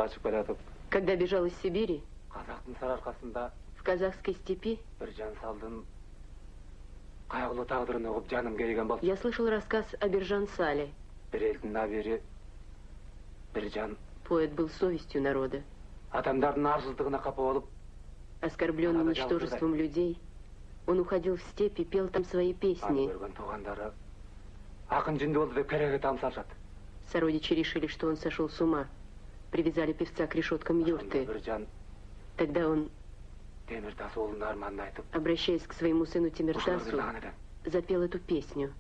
качып келатып. Когда бежал из Сибири, Казактын сарыаркасында в казахской степи, бир Жансалдын кайгылуу тагдырын угуп жаным кейген болчу. я слышал рассказ о Бержан-Сале. Бир элдин набери бир жан. Поэт был совестью народа. Адамдардын арсыздыгына капа болуп, Оскорбленный ничтожеством людей, он уходил в степь и пел там свои песни. көргөн туугандары акын жинди болду деп кереге тамсалышат. Сородичи решили, что он сошел с ума. Привязали певца к решеткам юрты. Тогда он, обращаясь к своему сыну Тимиртасу, запел эту песню.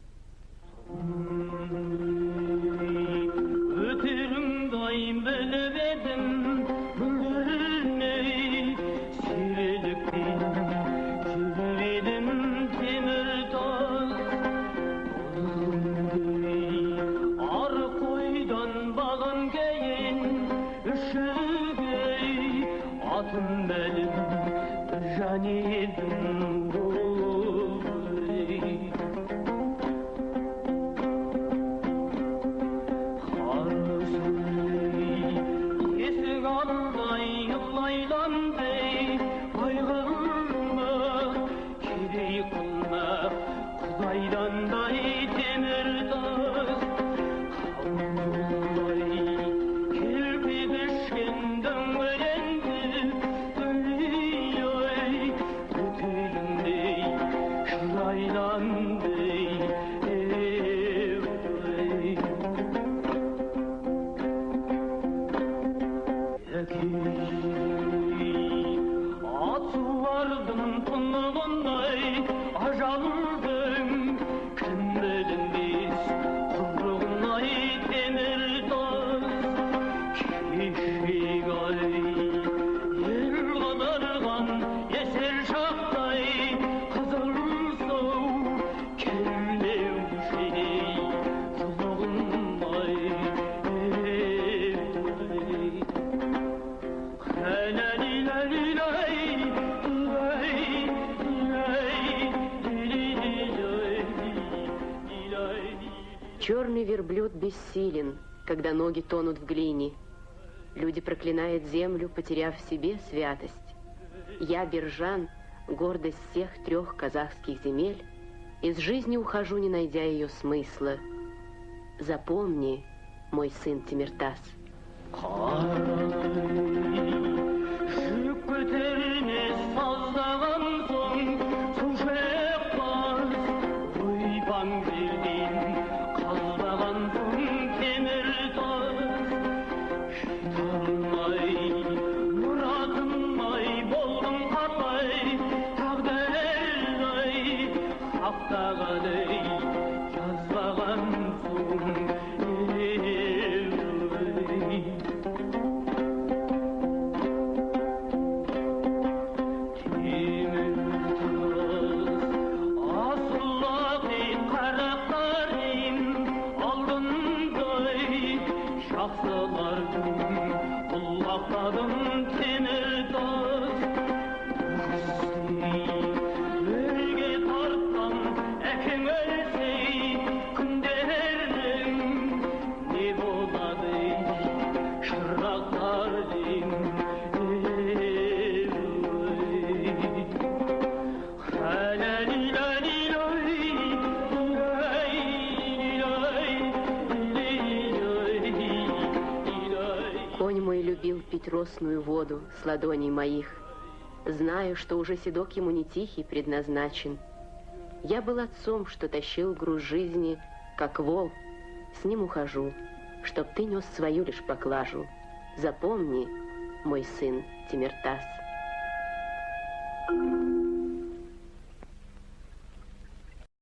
Черный верблюд бессилен, когда ноги тонут в глине. Люди проклинают землю, потеряв в себе святость. Я, Бержан, гордость всех 3 казахских земель, из жизни ухожу, не найдя ее смысла. Запомни, мой сын Тимиртас. Конь мой любил пить росную воду с ладоней моих. Знаю, что уже седок ему не тихий предназначен. Я был отцом, что тащил груз жизни, как вол. С ним ухожу, чтоб ты нес свою лишь поклажу. Запомни, мой сын Тимиртас.